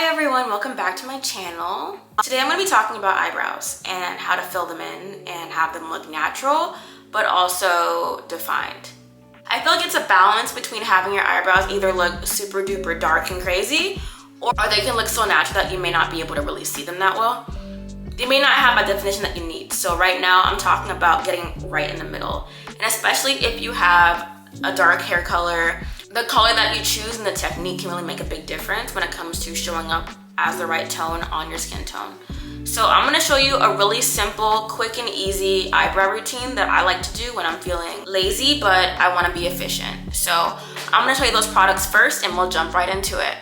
Hi everyone, welcome back to my channel. Today I'm going to be talking about eyebrows and how to fill them in and have them look natural but also defined. I feel like it's a balance between having your eyebrows either look super duper dark and crazy or they can look so natural that you may not be able to really see them that well. They may not have a definition that you need. So right now I'm talking about getting right in the middle. And especially if you have a dark hair color, the color that you choose and the technique can really make a big difference when it comes to showing up as the right tone on your skin tone. So I'm gonna show you a really simple, quick and easy eyebrow routine that I like to do when I'm feeling lazy, but I wanna be efficient. So I'm gonna show you those products first and we'll jump right into it.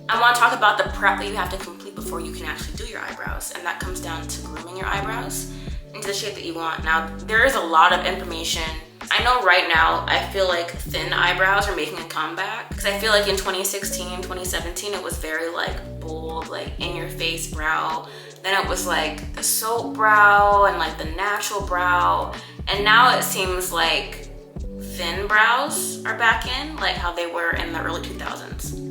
I wanna talk about the prep that you have to complete before you can actually do your eyebrows, and that comes down to grooming your eyebrows into the shape that you want. Now, there is a lot of information. I know right now, I feel like thin eyebrows are making a comeback because I feel like in 2016, 2017, it was very like bold, like in your face brow. Then it was like the soap brow and like the natural brow. And now it seems like thin brows are back in, like how they were in the early 2000s.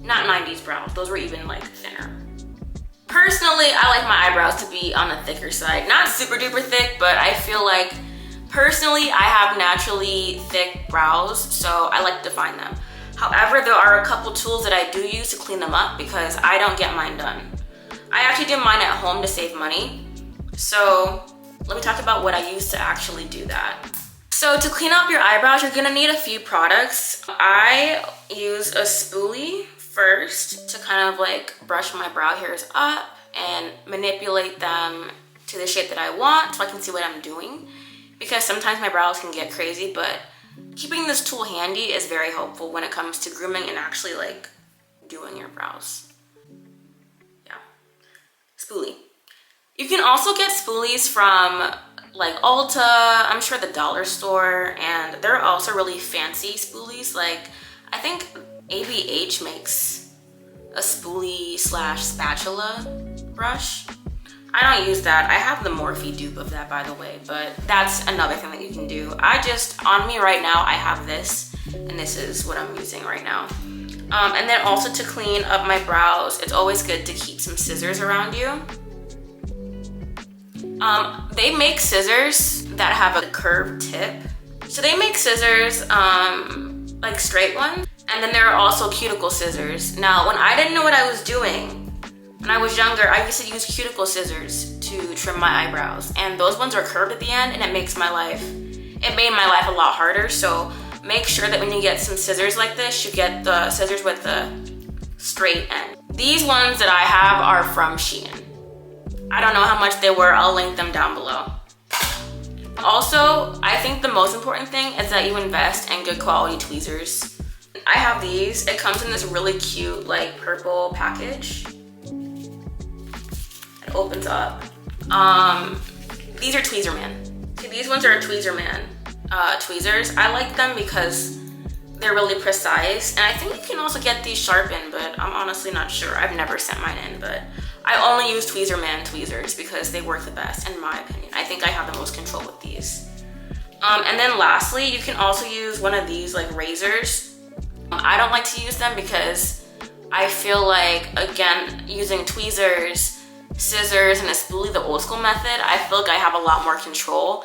Not 90s brows, those were even like thinner. Personally, I like my eyebrows to be on the thicker side. Not super duper thick, but I feel like personally I have naturally thick brows, so I like to define them. However, there are a couple tools that I do use to clean them up because I don't get mine done. I actually do mine at home to save money. So let me talk about what I use to actually do that. So to clean up your eyebrows, you're gonna need a few products. I use a spoolie first to kind of like brush my brow hairs up and manipulate them to the shape that I want so I can see what I'm doing, because sometimes my brows can get crazy, but keeping this tool handy is very helpful when it comes to grooming and actually like doing your brows. Yeah, spoolie. You can also get spoolies from like Ulta, I'm sure the dollar store, and there are also really fancy spoolies. Like I think ABH makes a spoolie slash spatula brush. I don't use that. I have the Morphe dupe of that, by the way, but that's another thing that you can do. On me right now, I have this, and this is what I'm using right now. And then also to clean up my brows, it's always good to keep some scissors around you. They make scissors that have a curved tip. So they make scissors, like straight ones. And then there are also cuticle scissors. Now, when I didn't know what I was doing, when I was younger, I used to use cuticle scissors to trim my eyebrows. And those ones are curved at the end, and it made my life a lot harder. So make sure that when you get some scissors like this, you get the scissors with the straight end. These ones that I have are from Shein. I don't know how much they were, I'll link them down below. Also, I think the most important thing is that you invest in good quality tweezers. I have these. It comes in this really cute like purple package. It opens up. These are Tweezerman. See, these ones are Tweezerman tweezers. I like them because they're really precise. And I think you can also get these sharpened, but I'm honestly not sure. I've never sent mine in, but I only use Tweezerman tweezers because they work the best in my opinion. I think I have the most control with these. And then lastly, you can also use one of these like razors. I don't like to use them because I feel like, again, using tweezers, scissors, and a spoolie, the old school method, I feel like I have a lot more control.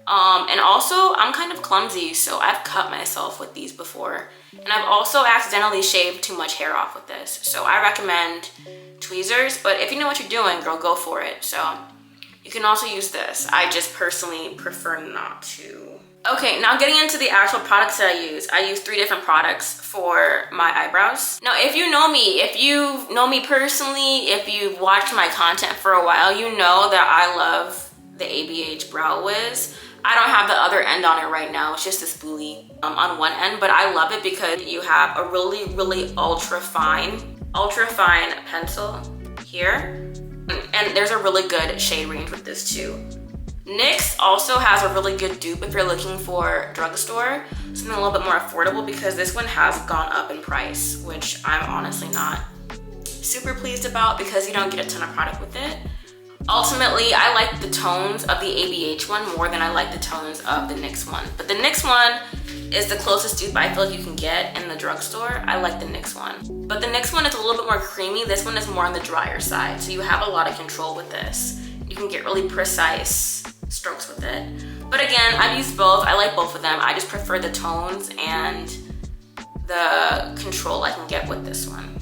And also, I'm kind of clumsy, so I've cut myself with these before. And I've also accidentally shaved too much hair off with this. So I recommend tweezers, but if you know what you're doing, girl, go for it. So you can also use this. I just personally prefer not to. Okay, now getting into the actual products that I use 3 different products for my eyebrows. Now, if you know me personally, if you've watched my content for a while, you know that I love the ABH Brow Wiz. I don't have the other end on it right now. It's just a spoolie on one end, but I love it because you have a really, really ultra fine pencil here. And there's a really good shade range with this too. NYX also has a really good dupe if you're looking for drugstore, something a little bit more affordable, because this one has gone up in price, which I'm honestly not super pleased about because you don't get a ton of product with it. Ultimately, I like the tones of the ABH one more than I like the tones of the NYX one. But the NYX one is the closest dupe I feel like you can get in the drugstore. I like the NYX one. But the NYX one is a little bit more creamy. This one is more on the drier side. So you have a lot of control with this. You can get really precise strokes with it. But again, I've used both. I like both of them. I just prefer the tones and the control I can get with this one.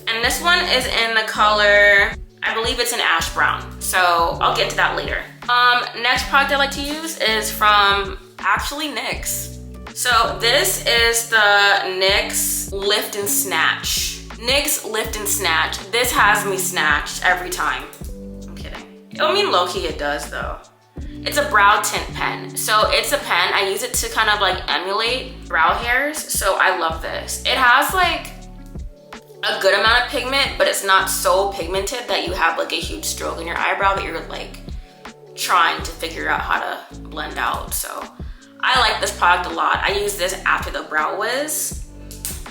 And this one is in the color, I believe it's an ash brown. So I'll get to that later. Next product I like to use is from actually NYX. So this is the NYX Lift and Snatch. NYX Lift and Snatch. This has me snatched every time. I'm kidding. I mean, low-key it does though. It's a brow tint pen. So it's a pen, I use it to kind of like emulate brow hairs. So I love this. It has like a good amount of pigment, but it's not so pigmented that you have like a huge stroke in your eyebrow that you're like trying to figure out how to blend out. So I like this product a lot. I use this after the Brow Wiz.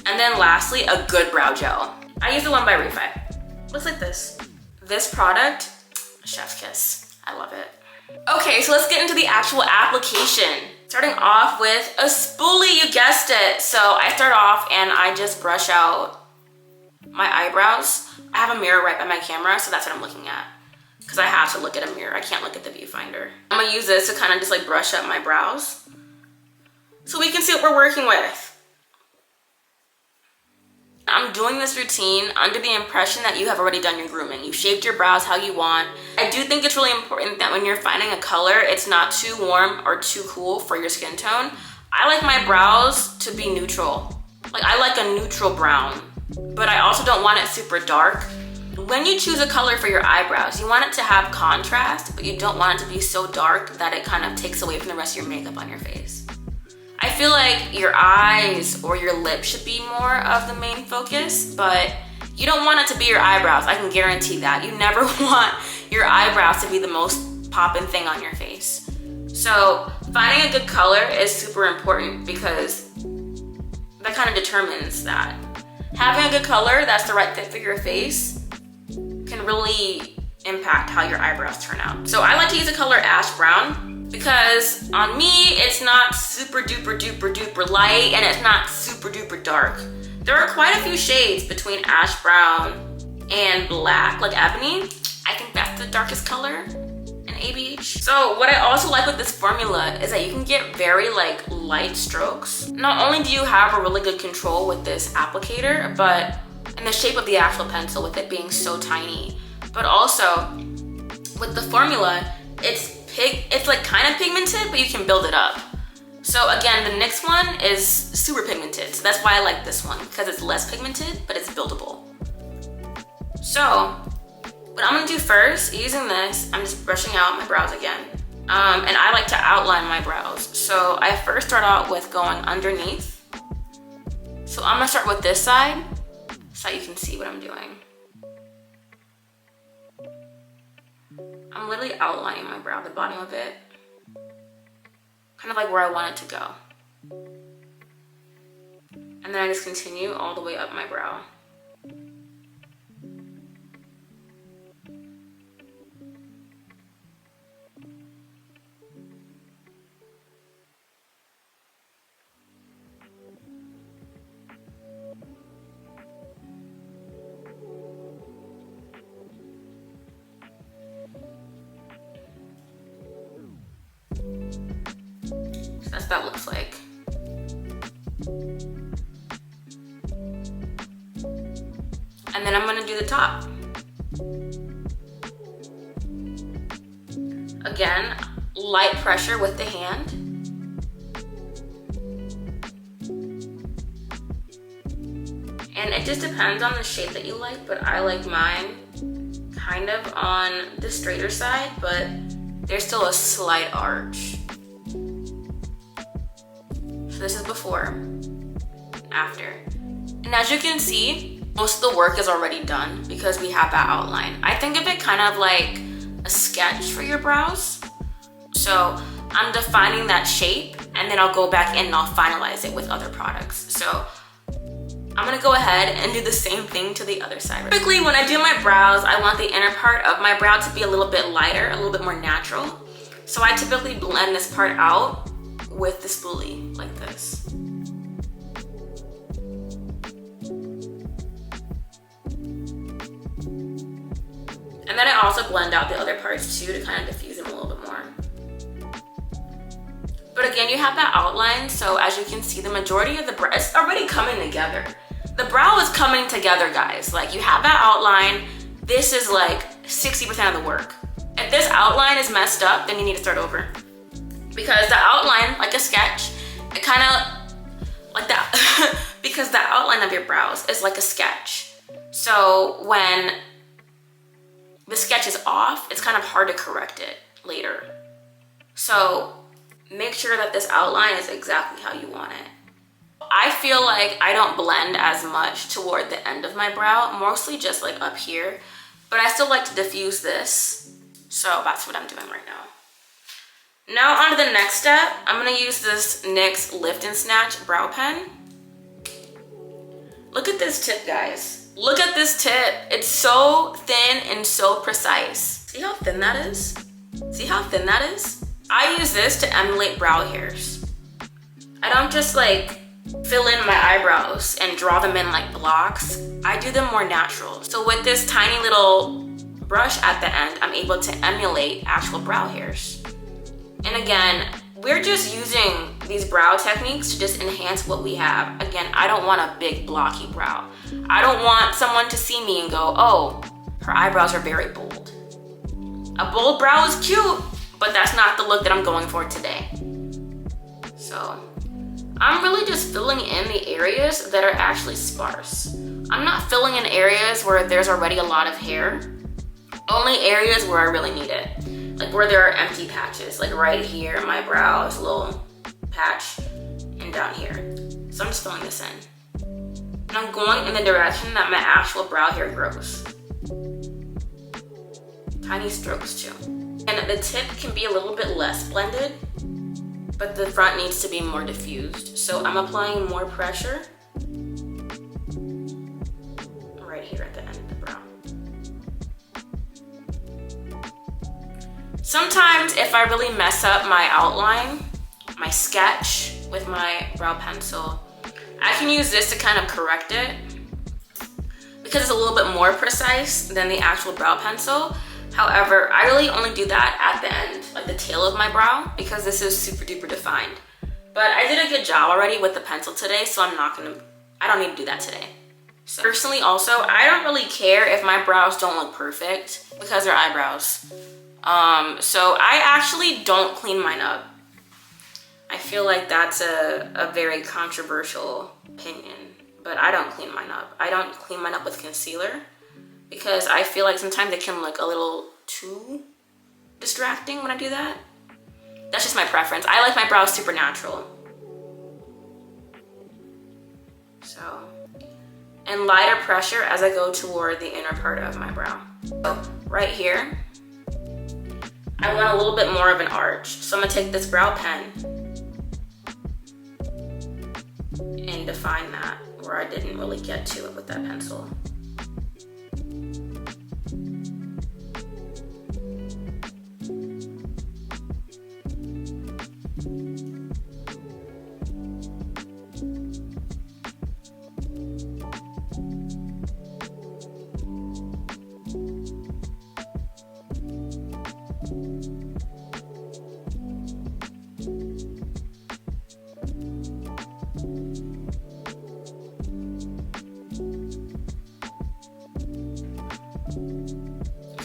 And then lastly, a good brow gel. I use the one by Refi. Looks like this. This product, chef's kiss. I love it. Okay, so let's get into the actual application. Starting off with a spoolie, you guessed it. So I start off and I just brush out my eyebrows. I have a mirror right by my camera, so that's what I'm looking at. Because I have to look at a mirror, I can't look at the viewfinder. I'm gonna use this to kind of just like brush up my brows so we can see what we're working with. I'm doing this routine under the impression that you have already done your grooming. You've shaped your brows how you want. I do think it's really important that when you're finding a color, it's not too warm or too cool for your skin tone. I like my brows to be neutral. Like I like a neutral brown, but I also don't want it super dark. When you choose a color for your eyebrows, you want it to have contrast, but you don't want it to be so dark that it kind of takes away from the rest of your makeup on your face. I feel like your eyes or your lips should be more of the main focus, but you don't want it to be your eyebrows. I can guarantee that. You never want your eyebrows to be the most poppin' thing on your face. So finding a good color is super important because that kind of determines that. Having a good color that's the right fit for your face can really impact how your eyebrows turn out. So I like to use the color ash brown because on me, it's not super duper duper duper light and it's not super duper dark. There are quite a few shades between ash brown and black, like ebony. I think that's the darkest color in ABH. So what I also like with this formula is that you can get very like light strokes. Not only do you have a really good control with this applicator, but in the shape of the actual pencil with it being so tiny, but also with the formula, it's like kind of pigmented, but you can build it up. So again, the NYX one is super pigmented. So that's why I like this one, because it's less pigmented, but it's buildable. So what I'm gonna do first, using this, I'm just brushing out my brows again. And I like to outline my brows. So I first start out with going underneath. So I'm gonna start with this side, so you can see what I'm doing. I'm literally outlining my brow, the bottom of it. Kind of like where I want it to go. And then I just continue all the way up my brow. That's what that looks like. And then I'm gonna do the top. Again, light pressure with the hand. And it just depends on the shape that you like, but I like mine kind of on the straighter side, but there's still a slight arch. So this is before, after. And as you can see, most of the work is already done because we have that outline. I think of it kind of like a sketch for your brows. So I'm defining that shape and then I'll go back in and I'll finalize it with other products. So I'm gonna go ahead and do the same thing to the other side. Typically, when I do my brows, I want the inner part of my brow to be a little bit lighter, a little bit more natural. So I typically blend this part out with the spoolie, like this. And then I also blend out the other parts too to kind of diffuse them a little bit more. But again, you have that outline, so as you can see, the majority of the brow is already coming together. The brow is coming together, guys. Like, you have that outline. This is like 60% of the work. If this outline is messed up, then you need to start over. Because the outline, like a sketch, it kind of, like that, because the outline of your brows is like a sketch. So when the sketch is off, it's kind of hard to correct it later. So make sure that this outline is exactly how you want it. I feel like I don't blend as much toward the end of my brow, mostly just like up here, but I still like to diffuse this. So that's what I'm doing right now. Now on to the next step. I'm gonna use this NYX Lift and Snatch brow pen. Look at this tip, guys. Look at this tip. It's so thin and so precise. See how thin that is? See how thin that is? I use this to emulate brow hairs. I don't just like fill in my eyebrows and draw them in like blocks. I do them more natural. So with this tiny little brush at the end, I'm able to emulate actual brow hairs. And again, we're just using these brow techniques to just enhance what we have. Again, I don't want a big blocky brow. I don't want someone to see me and go, oh, her eyebrows are very bold. A bold brow is cute, but that's not the look that I'm going for today. So I'm really just filling in the areas that are actually sparse. I'm not filling in areas where there's already a lot of hair. Only areas where I really need it. Like where there are empty patches. Like right here, my brow is a little patch, and down here. So I'm just filling this in. And I'm going in the direction that my actual brow hair grows. Tiny strokes too. And the tip can be a little bit less blended, but the front needs to be more diffused. So I'm applying more pressure right here at the end of the brow. Sometimes if I really mess up my outline, my sketch with my brow pencil, I can use this to kind of correct it because it's a little bit more precise than the actual brow pencil. However, I really only do that at the end, like the tail of my brow, because this is super duper defined. But I did a good job already with the pencil today, so I don't need to do that today. So personally also, I don't really care if my brows don't look perfect because they're eyebrows. So I actually don't clean mine up. I feel like that's a very controversial opinion, but I don't clean mine up. I don't clean mine up with concealer because I feel like sometimes it can look a little too distracting when I do that. That's just my preference. I like my brows super natural. So, and lighter pressure as I go toward the inner part of my brow. So right here, I want a little bit more of an arch. So I'm gonna take this brow pen and define that where I didn't really get to it with that pencil.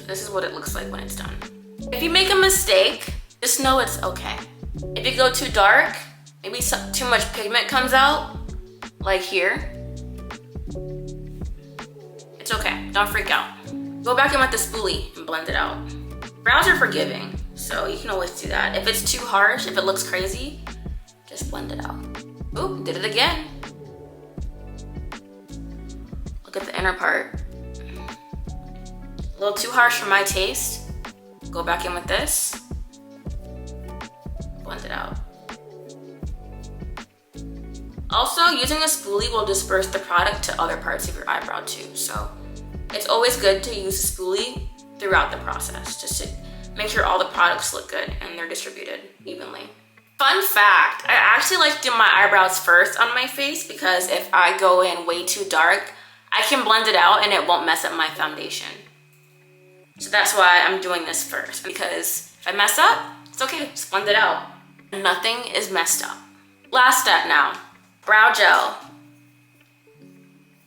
This is what it looks like when it's done. If you make a mistake, just know it's okay. If you go too dark, maybe too much pigment comes out, like here, it's okay, don't freak out. Go back in with the spoolie and blend it out. Brows are forgiving, so you can always do that. If it's too harsh, if it looks crazy, just blend it out. Oop, did it again. Look at the inner part. A little too harsh for my taste. Go back in with this. Blend it out. Also, using a spoolie will disperse the product to other parts of your eyebrow too. So it's always good to use a spoolie throughout the process, just to make sure all the products look good and they're distributed evenly. Fun fact, I actually like to do my eyebrows first on my face because if I go in way too dark, I can blend it out and it won't mess up my foundation. So that's why I'm doing this first, because if I mess up, it's okay, just blend it out. Nothing is messed up. Last step now, brow gel.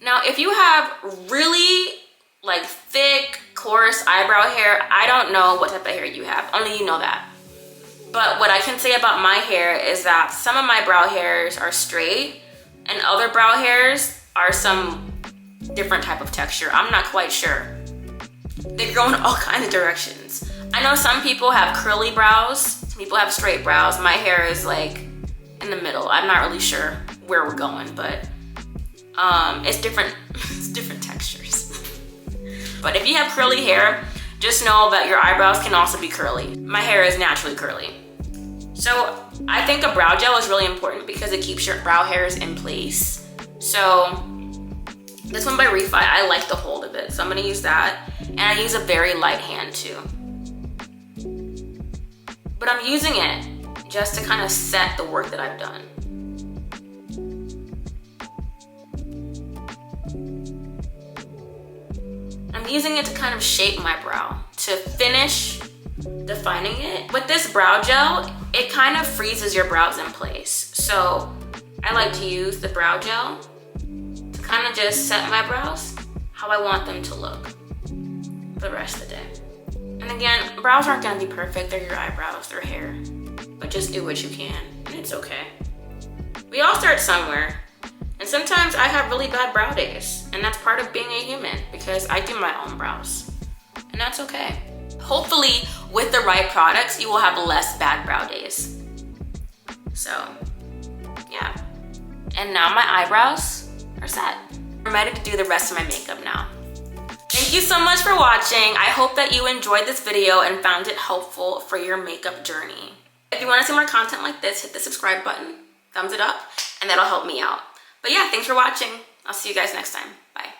Now, if you have really like thick, coarse eyebrow hair, I don't know what type of hair you have, only you know that. But what I can say about my hair is that some of my brow hairs are straight and other brow hairs are some different type of texture. I'm not quite sure. They grow in all kinds of directions. I know some people have curly brows, some people have straight brows. My hair is like in the middle. I'm not really sure where we're going, but it's different, it's different textures. But if you have curly hair, just know that your eyebrows can also be curly. My hair is naturally curly. So I think a brow gel is really important because it keeps your brow hairs in place. So this one by Refi, I like the hold of it. So I'm gonna use that. And I use a very light hand too. But I'm using it just to kind of set the work that I've done. I'm using it to kind of shape my brow, to finish defining it. With this brow gel, it kind of freezes your brows in place. So I like to use the brow gel to kind of just set my brows how I want them to look for the rest of the day. And again, brows aren't gonna be perfect, they're your eyebrows, they're hair. But just do what you can, and it's okay. We all start somewhere. And sometimes I have really bad brow days, and that's part of being a human because I do my own brows, and that's okay. Hopefully, with the right products, you will have less bad brow days. So, yeah. And now my eyebrows are set. I'm ready to do the rest of my makeup now. Thank you so much for watching. I hope that you enjoyed this video and found it helpful for your makeup journey. If you want to see more content like this, hit the subscribe button, thumbs it up, and that'll help me out. But yeah, thanks for watching. I'll see you guys next time. Bye.